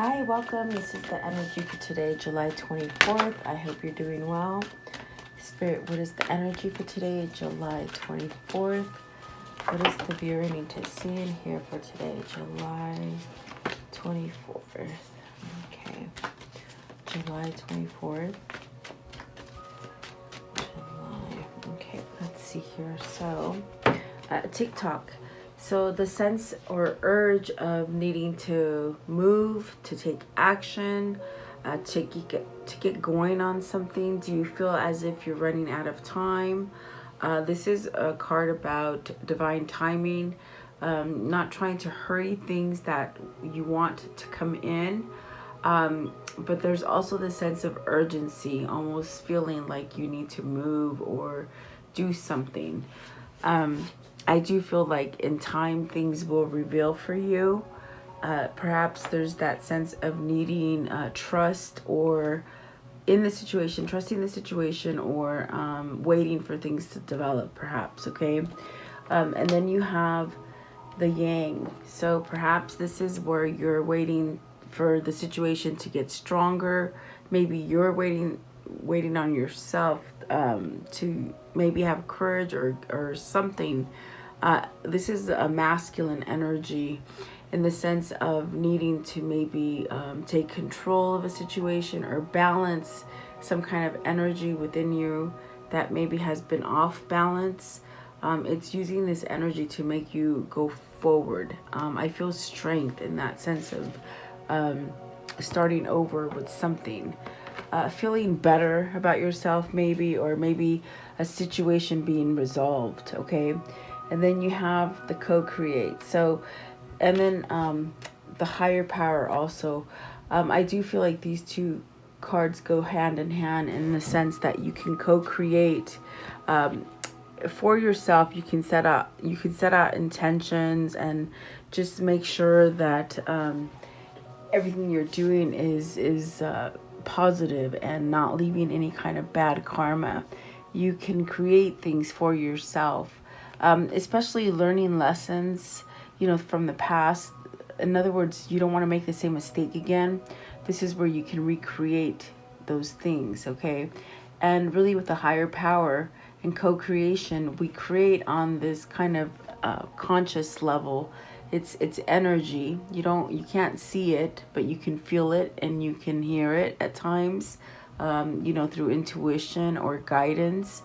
Hi, welcome. This is the energy for today, July 24th. I hope you're doing well. Spirit, what is the energy for today, July 24th? What is the viewer need to see and hear for today, July 24th? Okay, July 24th. Okay, let's see here. So, TikTok. So the sense or urge of needing to move, to take action, to get going on something. Do you feel as if you're running out of time? This is a card about divine timing, not trying to hurry things that you want to come in. But there's also the sense of urgency, almost feeling like you need to move or do something. I do feel like in time things will reveal for you. Perhaps there's that sense of needing trust or in the situation, trusting the situation, or waiting for things to develop, perhaps, okay? And then you have the yang. So perhaps this is where you're waiting for the situation to get stronger. Maybe you're waiting on yourself to maybe have courage or something. This is a masculine energy in the sense of needing to maybe take control of a situation or balance some kind of energy within you that maybe has been off balance. It's using this energy to make you go forward. I feel strength in that sense of starting over with something. Feeling better about yourself maybe, or maybe a situation being resolved, okay? And then you have the co-create. So, and then the higher power also. I do feel like these two cards go hand in hand in the sense that you can co-create for yourself. You can set out intentions and just make sure that everything you're doing is positive and not leaving any kind of bad karma. You can create things for yourself, especially learning lessons, from the past. In other words, you don't want to make the same mistake again. This is where you can recreate those things, okay? And really with the higher power and co-creation, we create on this kind of conscious level. It's energy. You can't see it, but you can feel it and you can hear it at times, through intuition or guidance.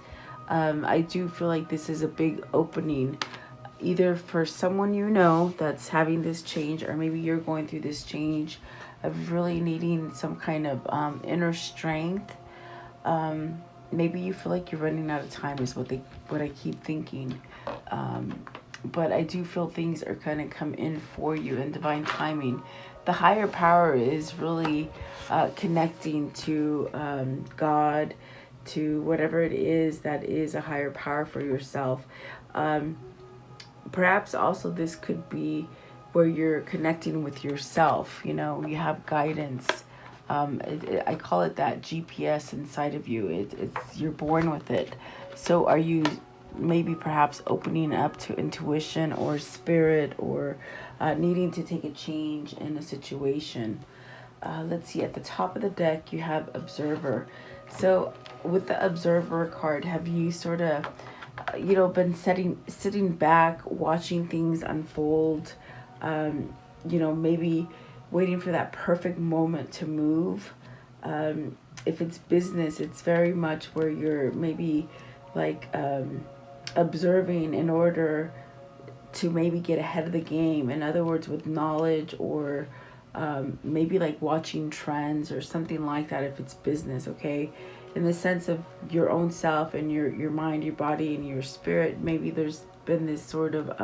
I do feel like this is a big opening, either for someone that's having this change, or maybe you're going through this change of really needing some kind of inner strength. Maybe you feel like you're running out of time is what I keep thinking. But I do feel things are going to come in for you in divine timing. The higher power is really connecting to God, to whatever it is that is a higher power for yourself. Perhaps also this could be where you're connecting with yourself. You have guidance. I call it that GPS inside of you. It's you're born with it. So are you maybe perhaps opening up to intuition or spirit, or needing to take a change in a situation? Let's see, at the top of the deck you have observer. So with the observer card, have you sort of been sitting back watching things unfold, maybe waiting for that perfect moment to move? If it's business, it's very much where you're maybe like observing in order to maybe get ahead of the game. In other words, with knowledge, or maybe like watching trends or something like that if it's business, okay? In the sense of your own self and your mind, your body, and your spirit, maybe there's been this sort of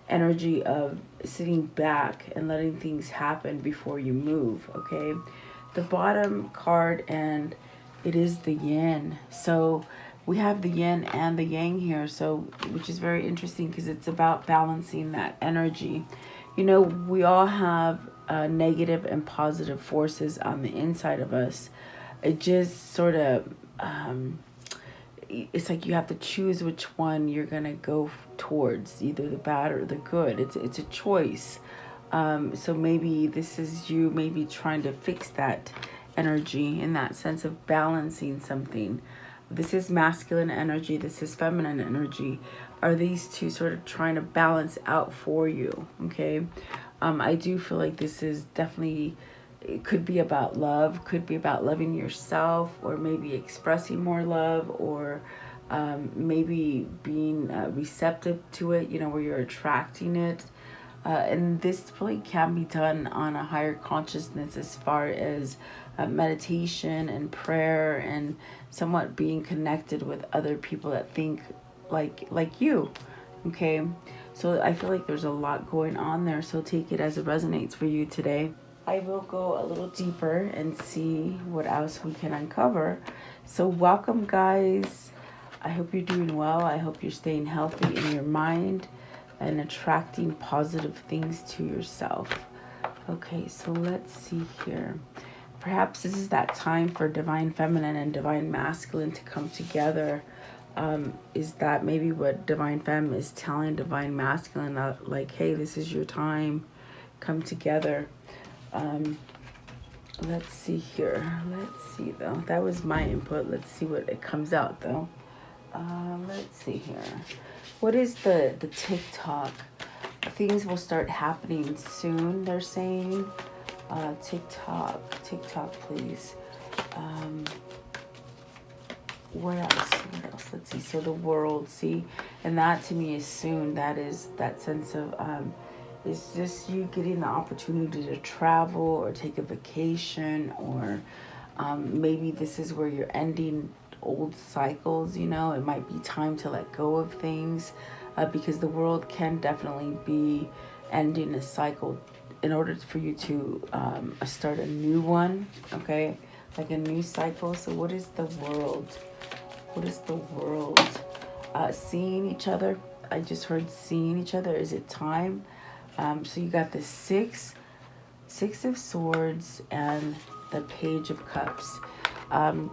energy of sitting back and letting things happen before you move, okay? The bottom card, and it is the yin. So we have the yin and the yang here, so which is very interesting because it's about balancing that energy. We all have negative and positive forces on the inside of us. It just sort of it's like you have to choose which one you're gonna go towards, either the bad or the good. It's a choice. So maybe this is you maybe trying to fix that energy in that sense of balancing something. This is masculine energy. This is feminine energy. Are these two sort of trying to balance out for you? Okay. I do feel like this is definitely, it could be about love, could be about loving yourself, or maybe expressing more love, or maybe being receptive to it, you know, where you're attracting it. And this really can be done on a higher consciousness as far as meditation and prayer and somewhat being connected with other people that think like you. Okay, so I feel like there's a lot going on there, so take it as it resonates for you today. I will go a little deeper and see what else we can uncover. So welcome, guys. I hope you're doing well. I hope you're staying healthy in your mind and attracting positive things to yourself. Okay, so let's see here. Perhaps this is that time for divine feminine and divine masculine to come together. Is that maybe what divine femme is telling divine masculine, like, hey, this is your time, come together. Let's see here. Let's see though. That was my input. Let's see what it comes out though. Let's see here. What is the TikTok? Things will start happening soon, they're saying. TikTok, please. What else? Let's see. So the world, see, and that to me is soon. That is that sense of, is this you getting the opportunity to travel or take a vacation, or maybe this is where you're ending old cycles, you know. It might be time to let go of things, because the world can definitely be ending a cycle in order for you to start a new one, okay, like a new cycle. So what is the world? What is the world? Seeing each other. I just heard seeing each other. Is it time? So you got the six of swords and the page of cups.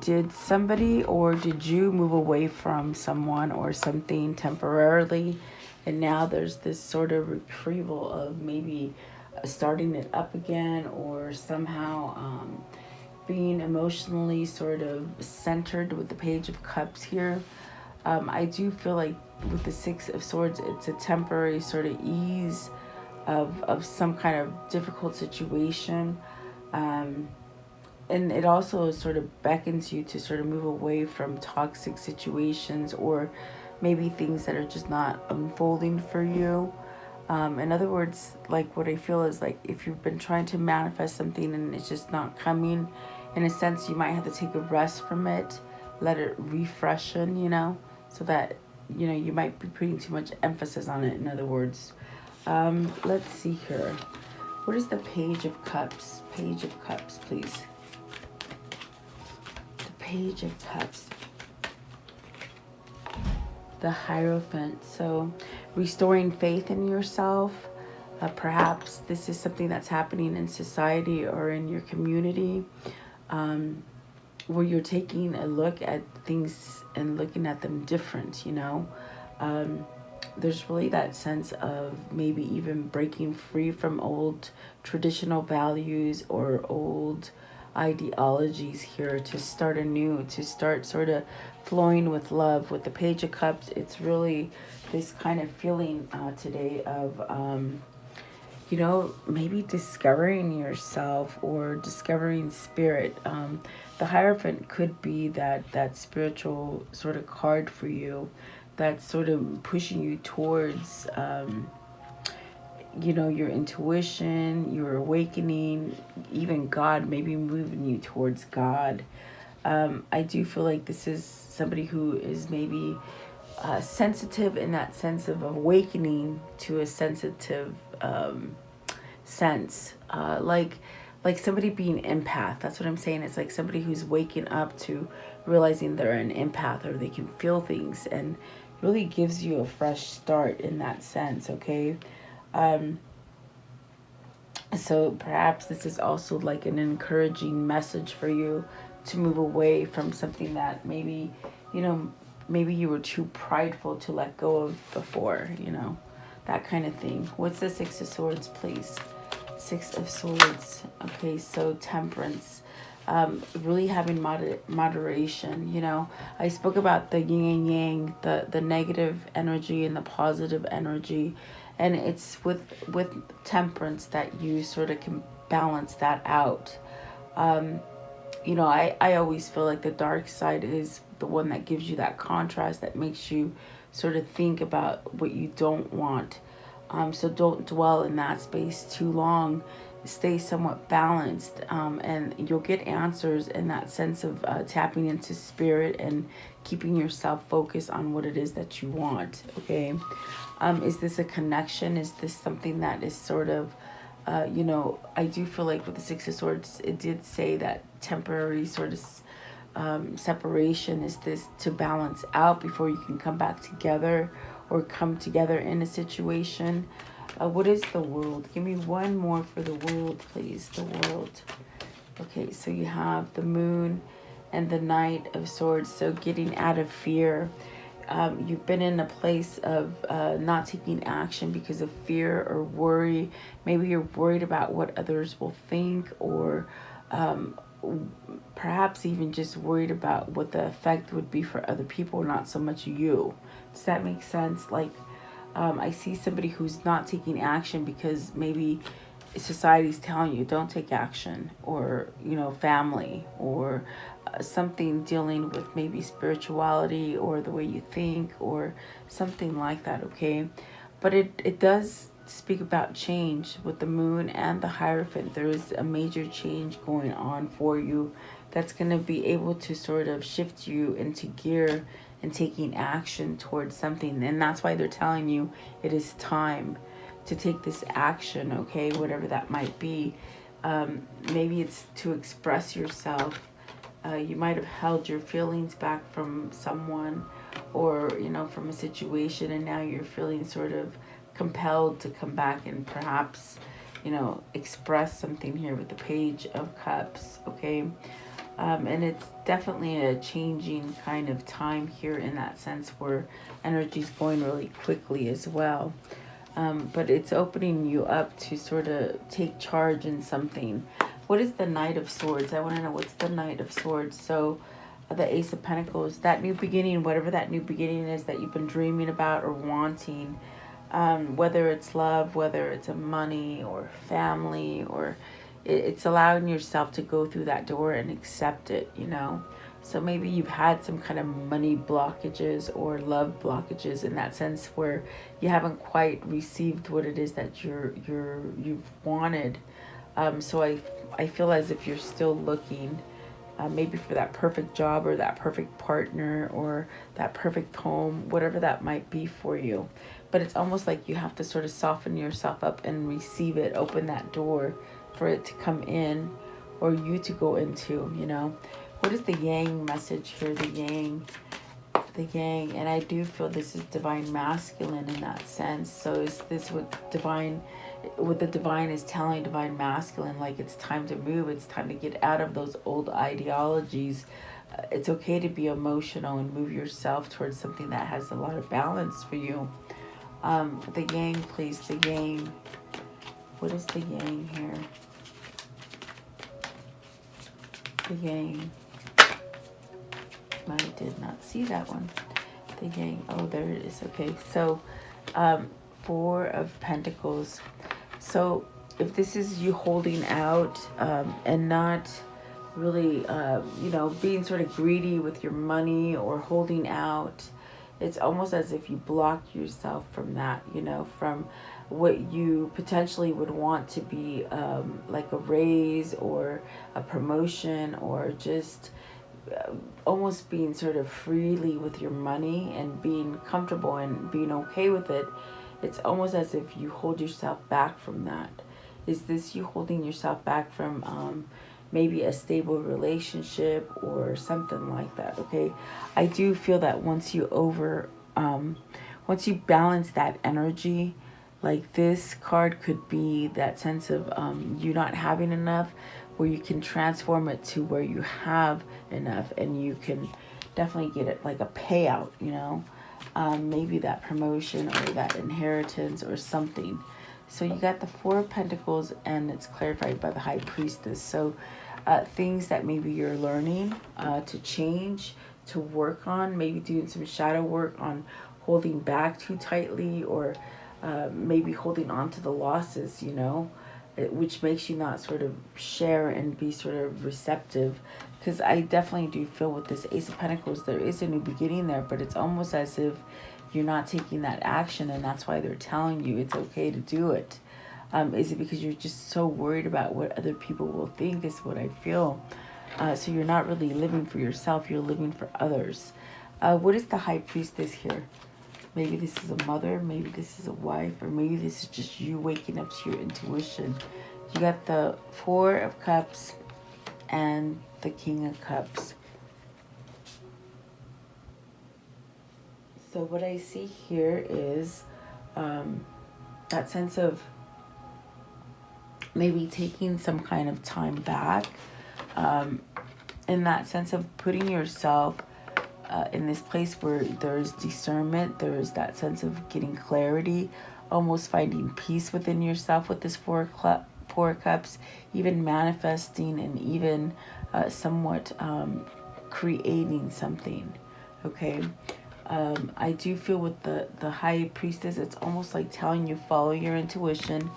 Did somebody or did you move away from someone or something temporarily, and now there's this sort of retrieval of maybe starting it up again, or somehow being emotionally sort of centered with the page of cups here. I do feel like with the six of swords, it's a temporary sort of ease of some kind of difficult situation. And it also sort of beckons you to sort of move away from toxic situations, or maybe things that are just not unfolding for you. In other words, like what I feel is like if you've been trying to manifest something and it's just not coming, in a sense, you might have to take a rest from it, let it refreshen, you know, so that, you know, you might be putting too much emphasis on it, in other words. Let's see here. What is the page of cups? Page of cups, please. The page of cups. The Hierophant. So restoring faith in yourself. Perhaps this is something that's happening in society or in your community, where you're taking a look at things and looking at them different, you know. There's really that sense of maybe even breaking free from old traditional values or old ideologies here to start anew, to start sort of flowing with love. With the Page of Cups, it's really this kind of feeling today of, you know, maybe discovering yourself or discovering spirit. The Hierophant could be that spiritual sort of card for you that's sort of pushing you towards, you know, your intuition, your awakening, even God, maybe moving you towards God. I do feel like this is somebody who is maybe sensitive in that sense of awakening to a sensitive sense, like somebody being empath. That's what I'm saying. It's like somebody who's waking up to realizing they're an empath, or they can feel things, and really gives you a fresh start in that sense. Okay. So perhaps this is also like an encouraging message for you to move away from something that maybe, you know, maybe you were too prideful to let go of before, you know, that kind of thing. What's the Six of Swords, please? Six of Swords. Okay, so temperance. Really having moderation. You know, I spoke about the yin and yang, the negative energy and the positive energy, and it's with temperance that you sort of can balance that out. You know, I always feel like the dark side is the one that gives you that contrast, that makes you sort of think about what you don't want. So don't dwell in that space too long. Stay somewhat balanced, and you'll get answers in that sense of tapping into spirit and keeping yourself focused on what it is that you want. Okay. Is this a connection? Is this something that is sort of, you know, I do feel like with the Six of Swords, it did say that temporary sort of separation is this to balance out before you can come back together or come together in a situation. What is the world? Give me one more for the world, please. The world. Okay, so you have the moon and the Knight of Swords. So getting out of fear. You've been in a place of not taking action because of fear or worry. Maybe you're worried about what others will think, or perhaps even just worried about what the effect would be for other people, not so much you. Does that make sense? Like, I see somebody who's not taking action because maybe society's telling you don't take action, or, you know, family, or something dealing with maybe spirituality or the way you think or something like that. Okay, but it does speak about change with the moon and the Hierophant. There is a major change going on for you that's going to be able to sort of shift you into gear and taking action towards something. And that's why they're telling you it is time to take this action. Okay, whatever that might be. Maybe it's to express yourself. You might have held your feelings back from someone, or, you know, from a situation, and now you're feeling sort of compelled to come back and perhaps, you know, express something here with the Page of Cups. Okay, and it's definitely a changing kind of time here in that sense, where energy's going really quickly as well. But it's opening you up to sort of take charge in something. What is the Knight of Swords? I want to know what's the Knight of Swords. So the Ace of Pentacles, that new beginning, whatever that new beginning is that you've been dreaming about or wanting, whether it's love, whether it's a money or family, or it's allowing yourself to go through that door and accept it, you know. So maybe you've had some kind of money blockages or love blockages in that sense, where you haven't quite received what it is that you've wanted. So I feel as if you're still looking, maybe for that perfect job or that perfect partner or that perfect home, whatever that might be for you. But it's almost like you have to sort of soften yourself up and receive it, open that door for it to come in, or you to go into, you know. What is the Yang message here? The Yang. The Yang. And I do feel this is divine masculine in that sense. So is this what the divine is telling divine masculine? Like, it's time to move. It's time to get out of those old ideologies. It's okay to be emotional and move yourself towards something that has a lot of balance for you. The Yang, please. The Yang. What is the Yang here? The Yang. I did not see that one. The Yang. Oh, there it is. Okay, so Four of Pentacles. So if this is you holding out and not really, you know, being sort of greedy with your money or holding out, it's almost as if you block yourself from that, you know, from what you potentially would want to be, like a raise or a promotion, or just almost being sort of freely with your money and being comfortable and being okay with it. It's almost as if you hold yourself back from that. Is this you holding yourself back from maybe a stable relationship or something like that? Okay, I do feel that once you balance that energy, like this card could be that sense of you not having enough, where you can transform it to where you have enough, and you can definitely get it like a payout, you know, maybe that promotion or that inheritance or something. So you got the Four of Pentacles, and it's clarified by the High Priestess. So things that maybe you're learning to change, to work on, maybe doing some shadow work on holding back too tightly, or maybe holding on to the losses, you know, which makes you not sort of share and be sort of receptive. Because I definitely do feel with this Ace of Pentacles, there is a new beginning there, but it's almost as if you're not taking that action, and that's why they're telling you it's okay to do it. Is it because you're just so worried about what other people will think, is what I feel. So you're not really living for yourself, you're living for others. What is the High Priestess here? Maybe this is a mother, maybe this is a wife, or maybe this is just you waking up to your intuition. You got the Four of Cups and the King of Cups. So what I see here is that sense of maybe taking some kind of time back, in that sense of putting yourself in this place where there's discernment, there's that sense of getting clarity, almost finding peace within yourself with this Four Cups, even manifesting, and even somewhat creating something, okay? I do feel with the High Priestess, it's almost like telling you, follow your intuition,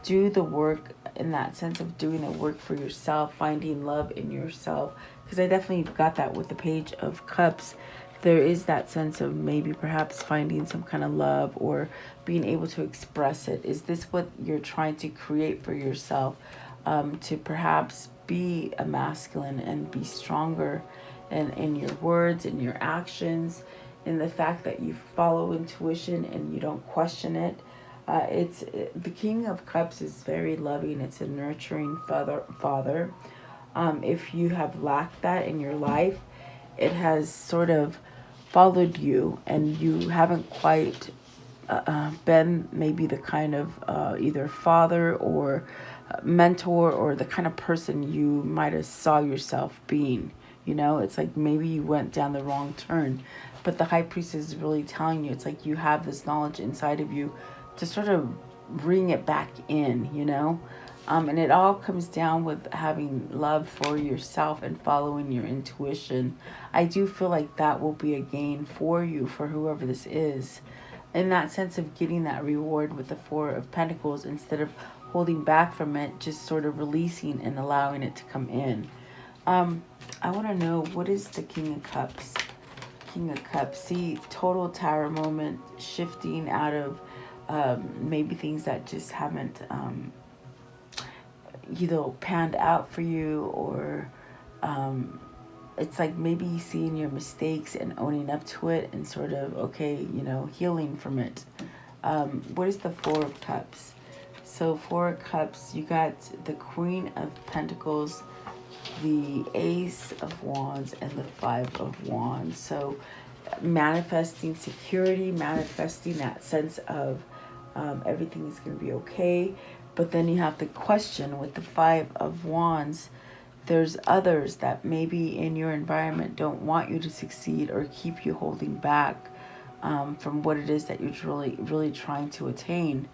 do the work, in that sense of doing the work for yourself, finding love in yourself. Because I definitely got that with the Page of Cups. There is that sense of maybe perhaps finding some kind of love or being able to express it. Is this what you're trying to create for yourself? To perhaps be a masculine and be stronger in your words, in your actions, in the fact that you follow intuition and you don't question it. The King of Cups is very loving. It's a nurturing father. If you have lacked that in your life, it has sort of followed you, and you haven't quite been maybe the kind of either father or mentor, or the kind of person you might have saw yourself being. You know, it's like maybe you went down the wrong turn. But the High Priestess is really telling you, it's like you have this knowledge inside of you to sort of bring it back in, you know. And it all comes down with having love for yourself and following your intuition. I do feel like that will be a gain for you, for whoever this is, in that sense of getting that reward with the Four of Pentacles, instead of holding back from it, just sort of releasing and allowing it to come in. I want to know, what is the King of Cups? King of Cups. See, total Tower moment, shifting out of maybe things that just haven't panned out for you, or it's like maybe seeing your mistakes and owning up to it and sort of, okay, healing from it. What is the Four of Cups? So Four of Cups, you got the Queen of Pentacles, the Ace of Wands, and the Five of Wands. So manifesting security, manifesting that sense of everything is going to be okay. But then you have the question with the Five of Wands. There's others that maybe in your environment don't want you to succeed, or keep you holding back from what it is that you're really trying to attain.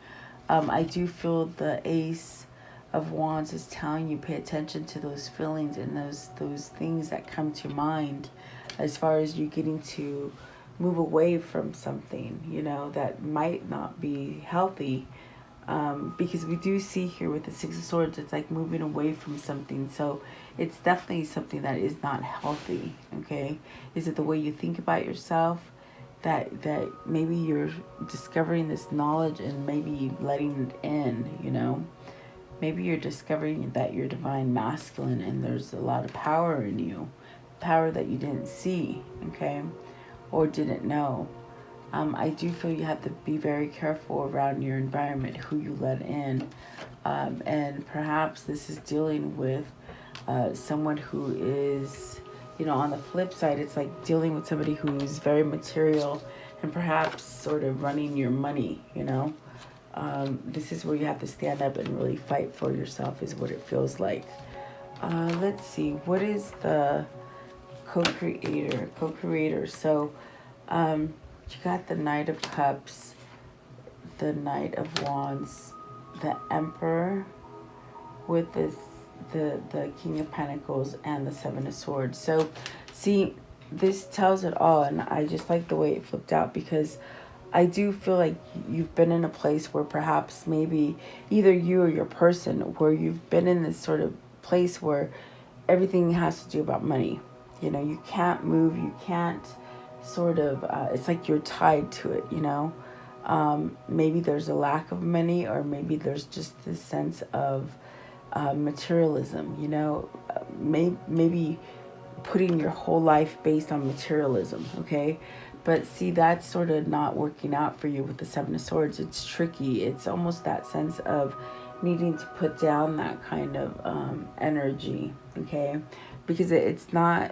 I do feel the Ace of Wands is telling you, pay attention to those feelings and those things that come to mind, as far as you getting to move away from something, that might not be healthy. Because we do see here with the Six of Swords, it's like moving away from something. So it's definitely something that is not healthy, okay? Is it the way you think about yourself? That maybe you're discovering this knowledge and maybe letting it in, Maybe you're discovering that you're divine masculine and there's a lot of power in you. Power that you didn't see, okay? Or didn't know. I do feel you have to be very careful around your environment, who you let in. And perhaps this is dealing with someone who is, on the flip side, it's like dealing with somebody who's very material and perhaps sort of running your money, This is where you have to stand up and really fight for yourself, is what it feels like. Let's see, what is the co-creator? So, you got the Knight of Cups, the Knight of Wands, the Emperor with this the King of Pentacles and the Seven of Swords. So see, this tells it all, and I just like the way it flipped out, because I do feel like you've been in a place where perhaps maybe either you or your person, where you've been in this sort of place where everything has to do about money. You know, you can't move, you can't sort of, it's like you're tied to it, you know. Maybe there's a lack of money, or maybe there's just this sense of materialism, you know, maybe putting your whole life based on materialism, okay? But see, that's sort of not working out for you with the Seven of Swords. It's tricky. It's almost that sense of needing to put down that kind of energy, okay? Because it's just not,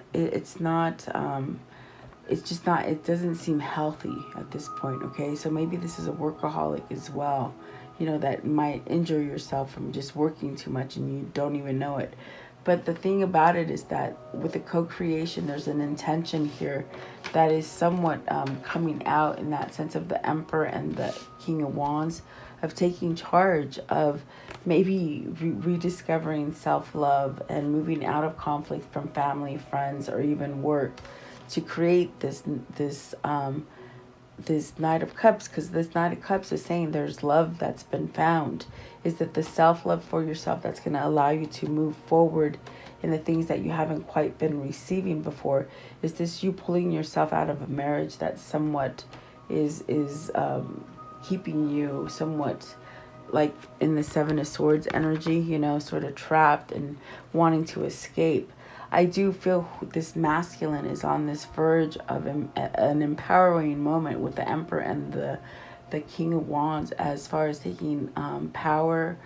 it doesn't seem healthy at this point, okay? So maybe this is a workaholic as well, you know, that might injure yourself from just working too much and you don't even know it. But the thing about it is that with the co-creation, there's an intention here that is somewhat coming out in that sense of the Emperor and the King of Wands, of taking charge of maybe rediscovering self-love and moving out of conflict from family, friends, or even work, to create this Knight of Cups. Because this Knight of Cups is saying there's love that's been found. Is that the self-love for yourself that's going to allow you to move forward in the things that you haven't quite been receiving before? Is this you pulling yourself out of a marriage that somewhat is keeping you somewhat like in the Seven of Swords energy, you know, sort of trapped and wanting to escape? I do feel this masculine is on this verge of an empowering moment with the Emperor and the King of Wands, as far as taking power,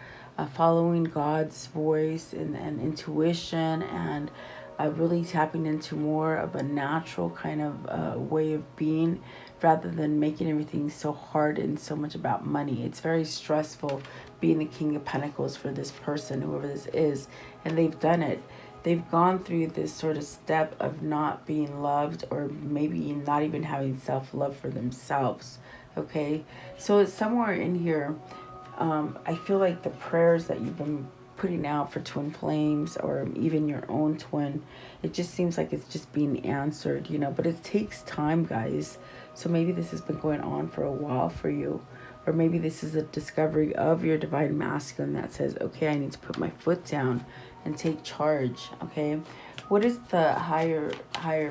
following God's voice and intuition, and really tapping into more of a natural kind of way of being, rather than making everything so hard and so much about money. It's very stressful being the King of Pentacles for this person, whoever this is, and they've done it. They've gone through this sort of step of not being loved, or maybe not even having self-love for themselves. Okay, so it's somewhere in here. I feel like the prayers that you've been putting out for twin flames, or even your own twin, it just seems like it's just being answered, you know. But it takes time, guys. So maybe this has been going on for a while for you. Or maybe this is a discovery of your divine masculine that says, okay, I need to put my foot down and take charge, okay? What is the higher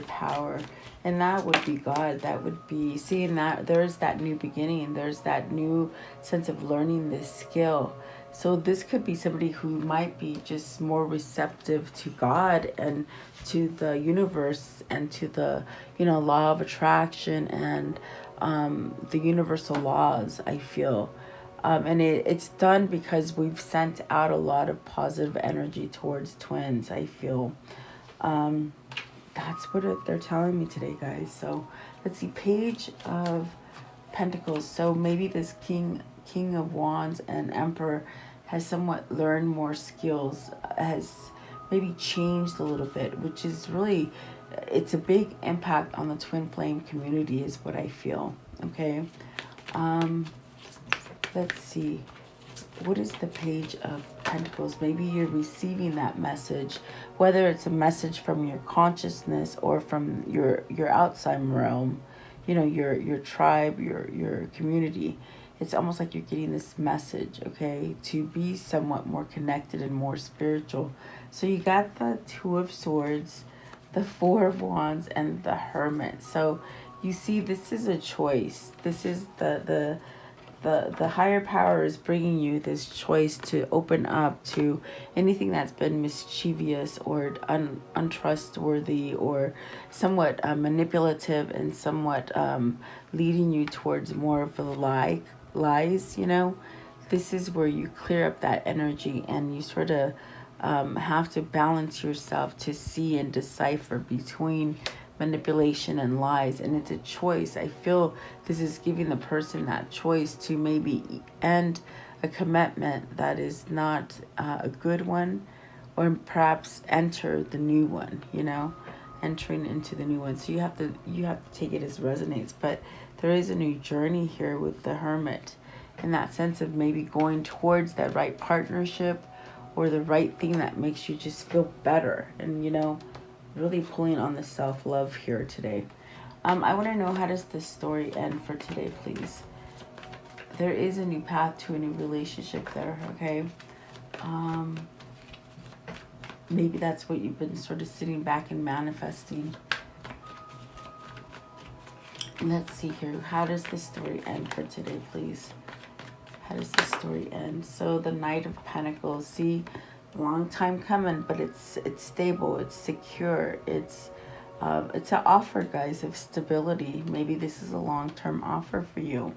power? And that would be God. That would be seeing that there's that new beginning. There's that new sense of learning this skill. So this could be somebody who might be just more receptive to God and to the universe and to the, you know, law of attraction and the universal laws, I feel. And it's done because we've sent out a lot of positive energy towards twins, I feel. That's what they're telling me today, guys. So let's see, Page of Pentacles. So maybe this King of Wands and Emperor has somewhat learned more skills, has maybe changed a little bit, which is really, it's a big impact on the twin flame community is what I feel. Okay. Let's see. What is the Page of Pentacles? Maybe you're receiving that message, whether it's a message from your consciousness or from your outside realm, you know, your tribe, your community. It's almost like you're getting this message, okay, to be somewhat more connected and more spiritual. So you got the Two of Swords, the Four of Wands, and the Hermit. So you see, this is a choice. This is the higher power is bringing you this choice to open up to anything that's been mischievous or untrustworthy or somewhat manipulative, and somewhat leading you towards more of the lies, you know. This is where you clear up that energy, and you sort of have to balance yourself to see and decipher between manipulation and lies. And it's a choice. I feel this is giving the person that choice to maybe end a commitment that is not a good one, or perhaps enter the new one, you know, entering into the new one. So you have to take it as resonates. But there is a new journey here with the Hermit, in that sense of maybe going towards that right partnership or the right thing that makes you just feel better. And, you know, really pulling on the self-love here today. I want to know, how does this story end for today, please? There is a new path to a new relationship there, okay? Maybe that's what you've been sort of sitting back and manifesting. Let's see here. How does this story end for today, please? How does this story end? So the Knight of Pentacles. See, long time coming, but it's stable. It's secure. It's an offer, guys, of stability. Maybe this is a long-term offer for you.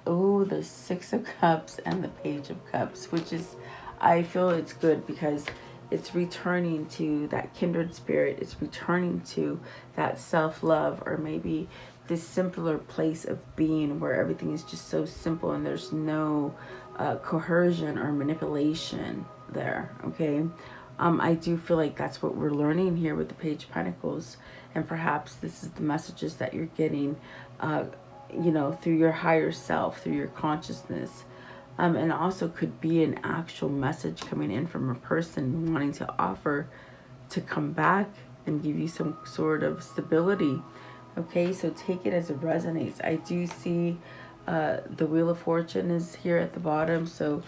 Oh, the Six of Cups and the Page of Cups, which is, I feel it's good because it's returning to that kindred spirit. It's returning to that self-love, or maybe this simpler place of being where everything is just so simple and there's no coercion or manipulation there, okay? I do feel like that's what we're learning here with the Page of Pentacles, and perhaps this is the messages that you're getting, you know, through your higher self, through your consciousness. And also could be an actual message coming in from a person wanting to offer to come back and give you some sort of stability. Okay, so take it as it resonates. I do see the Wheel of Fortune is here at the bottom, so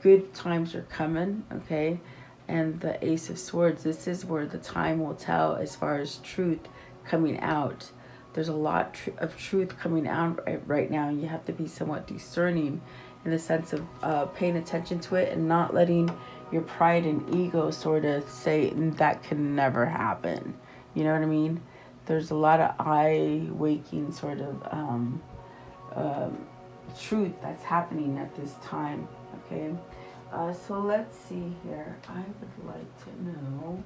good times are coming, okay? And the Ace of Swords, this is where the time will tell as far as truth coming out. There's a lot of truth coming out right now, and you have to be somewhat discerning in the sense of paying attention to it and not letting your pride and ego sort of say that can never happen. You know what I mean? There's a lot of eye-waking sort of truth that's happening at this time, okay? So let's see here. I would like to know,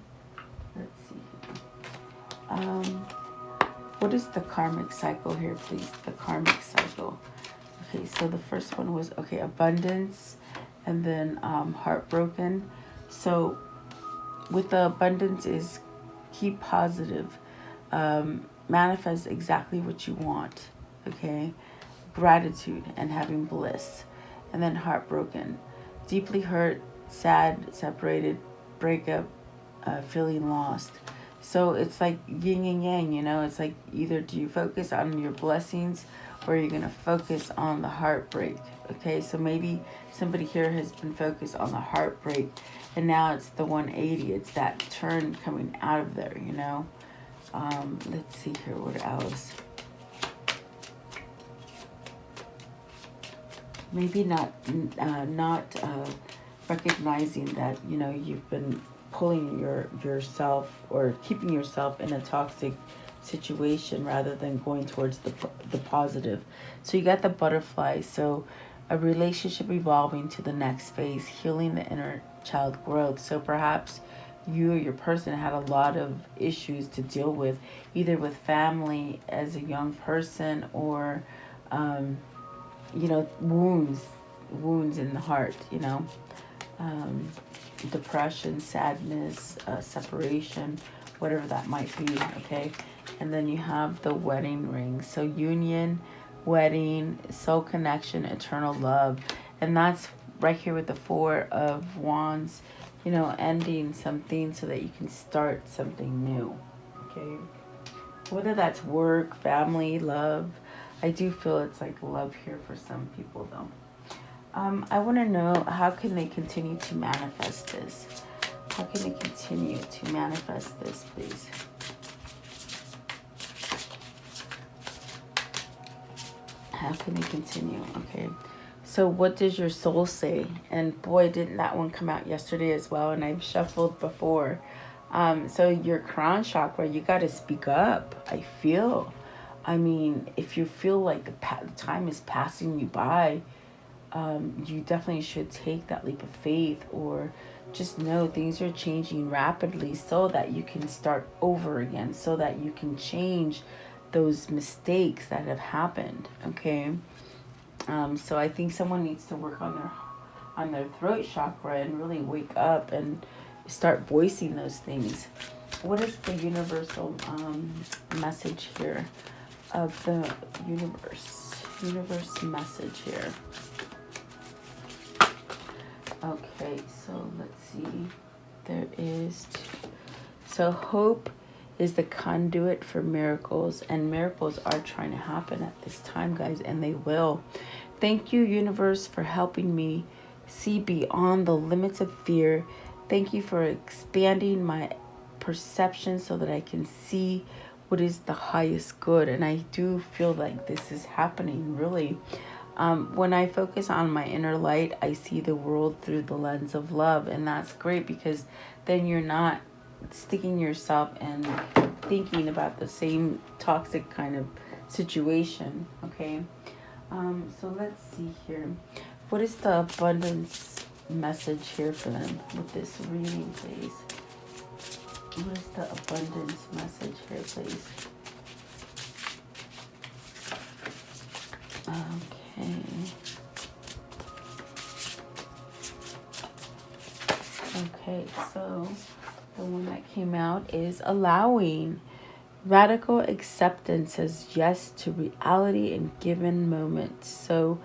let's see here. What is the karmic cycle here, please? The karmic cycle. Okay, so the first one was, okay, abundance, and then heartbroken. So with the abundance is keep positive. Manifest exactly what you want, okay? Gratitude and having bliss. And then heartbroken. Deeply hurt, sad, separated, breakup, feeling lost. So it's like yin and yang, you know? It's like either do you focus on your blessings or you're going to focus on the heartbreak, okay? So maybe somebody here has been focused on the heartbreak, and now it's the 180. It's that turn coming out of there, you know? Let's see here, what else? Maybe not recognizing that, you know, you've been pulling yourself or keeping yourself in a toxic situation rather than going towards the positive. So you got the butterfly. So a relationship evolving to the next phase, healing the inner child growth. So perhaps you or your person had a lot of issues to deal with, either with family as a young person or, you know, wounds in the heart, you know, depression, sadness, separation, whatever that might be, okay? And then you have the wedding ring. So union, wedding, soul connection, eternal love. And that's right here with the Four of Wands, you know, ending something so that you can start something new, okay? Whether that's work, family, love. I do feel it's like love here for some people, though. I want to know, how can they continue to manifest this? How can they continue to manifest this, please? How can they continue? Okay. So what does your soul say? And boy, didn't that one come out yesterday as well. And I've shuffled before. So your crown chakra, you got to speak up. I feel. I mean, if you feel like the time is passing you by, you definitely should take that leap of faith, or just know things are changing rapidly so that you can start over again, so that you can change those mistakes that have happened, okay? So I think someone needs to work on their throat chakra and really wake up and start voicing those things. What is the universal message here of the universe? Universe message here. Okay, so let's see. There is so hope is the conduit for miracles, and miracles are trying to happen at this time, guys, and they will. Thank you, universe, for helping me see beyond the limits of fear. Thank you for expanding my perception so that I can see what is the highest good. And I do feel like this is happening, really. When I focus on my inner light, I see the world through the lens of love. And that's great, because then you're not sticking yourself and thinking about the same toxic kind of situation. Okay. So let's see here. What is the abundance message here for them with this reading, please? What is the abundance message here, please? Okay. Okay, so the one that came out is allowing. Radical acceptance says yes to reality in given moments. So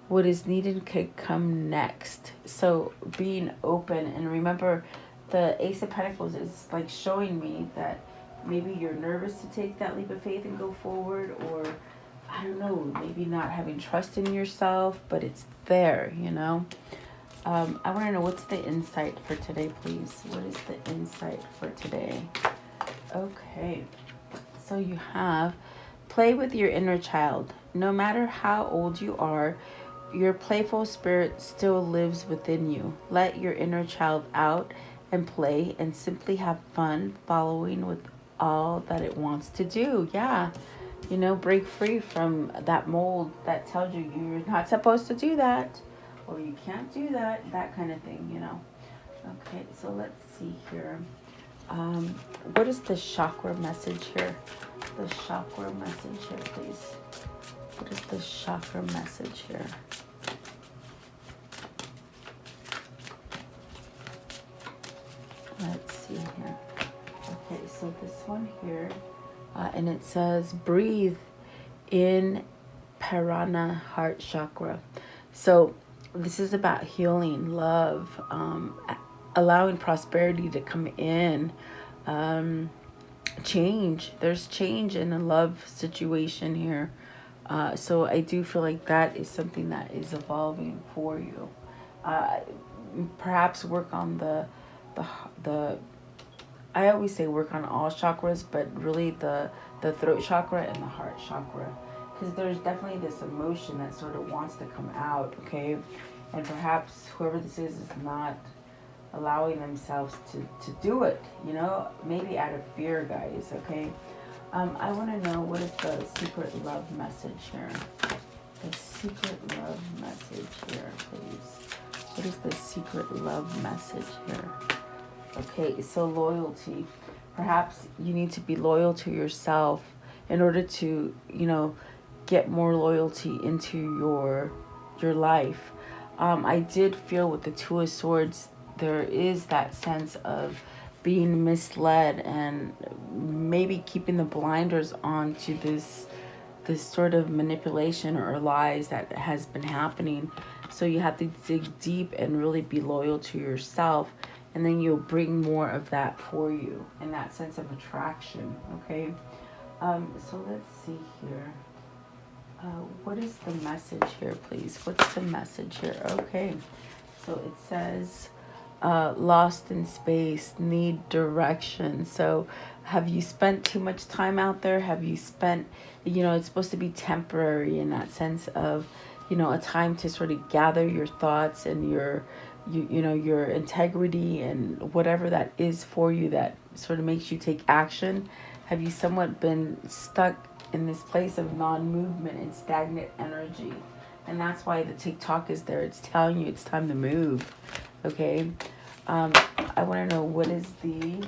what is needed could come next. So being open, and remember, the Ace of Pentacles is like showing me that maybe you're nervous to take that leap of faith and go forward, or I don't know, maybe not having trust in yourself, but it's there, you know. I want to know, what's the insight for today, please? What is the insight for today? Okay, so you have play with your inner child. No matter how old you are, your playful spirit still lives within you. Let your inner child out and play, and simply have fun following with all that it wants to do. Yeah, you know, break free from that mold that tells you you're not supposed to do that, or you can't do that, that kind of thing, you know. Okay, so let's see here. What is the chakra message here? The chakra message here, please. What is the chakra message here? Let's see here. Okay, so this one here, and it says breathe in Prana heart chakra. So this is about healing, love, allowing prosperity to come in, change. There's change in a love situation here. So I do feel like that is something that is evolving for you. Perhaps work on the I always say work on all chakras, but really the throat chakra and the heart chakra, because there's definitely this emotion that sort of wants to come out, okay? And perhaps whoever this is not allowing themselves to do it, you know, maybe out of fear, guys, okay? I want to know, what is the secret love message here? The secret love message here, please. What is the secret love message here? Okay, so loyalty. Perhaps you need to be loyal to yourself in order to, you know, get more loyalty into your life. I did feel with the Two of Swords, there is that sense of being misled and maybe keeping the blinders on to this sort of manipulation or lies that has been happening. So you have to dig deep and really be loyal to yourself, and then you'll bring more of that for you, and that sense of attraction, okay? So let's see here. What is the message here, please? What's the message here? Okay, so it says, lost in space, need direction. So have you spent too much time out there? Have you spent, you know, it's supposed to be temporary in that sense of, you know, a time to sort of gather your thoughts and your integrity and whatever that is for you that sort of makes you take action. Have you somewhat been stuck in this place of non-movement and stagnant energy? And that's why the TikTok is there. It's telling you it's time to move. Okay. I want to know, what is the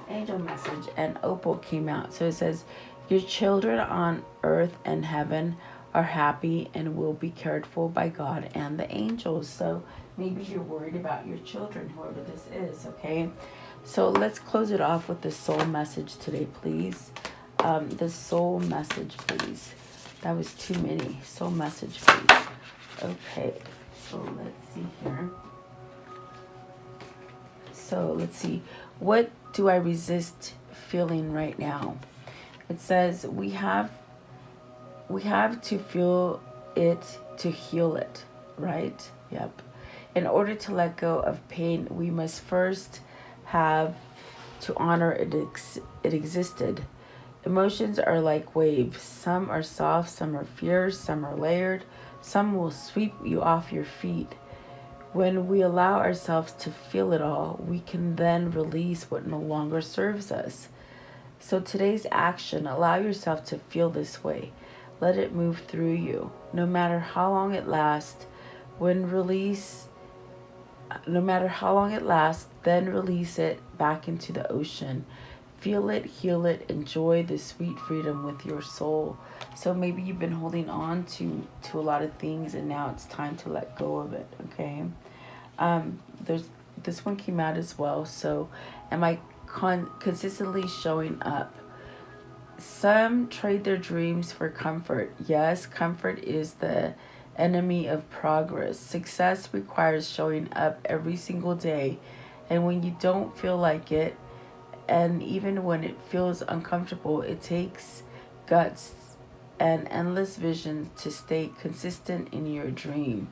angel message? And Opal came out. So it says, your children on earth and heaven are happy and will be cared for by God and the angels. So maybe you're worried about your children, whoever this is, okay? So let's close it off with the soul message today, please. The soul message, please. That was too many. So message, please. Okay, so let's see here. So let's see. What do I resist feeling right now? It says we have to feel it to heal it, right? Yep. In order to let go of pain, we must first have to honor it existed. Emotions are like waves. Some are soft, some are fierce, some are layered, some will sweep you off your feet. When we allow ourselves to feel it all, we can then release what no longer serves us. So today's action, allow yourself to feel this way. Let it move through you. No matter how long it lasts, then release it back into the ocean. Feel it, heal it, enjoy the sweet freedom with your soul. So maybe you've been holding on to a lot of things and now it's time to let go of it, okay? There's this one came out as well. So am I consistently showing up? Some trade their dreams for comfort. Yes, comfort is the enemy of progress. Success requires showing up every single day. And when you don't feel like it, and even when it feels uncomfortable, it takes guts and endless vision to stay consistent in your dream.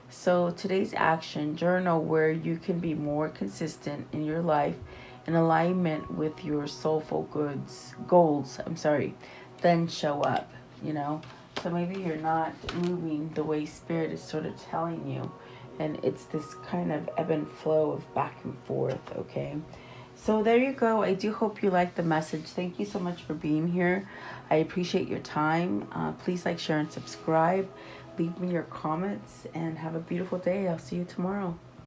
So today's action, journal where you can be more consistent in your life in alignment with your soulful goals, then show up, you know. So maybe you're not moving the way spirit is sort of telling you, and it's this kind of ebb and flow of back and forth, okay? So there you go. I do hope you like the message. Thank you so much for being here. I appreciate your time. Please like, share, and subscribe. Leave me your comments and have a beautiful day. I'll see you tomorrow.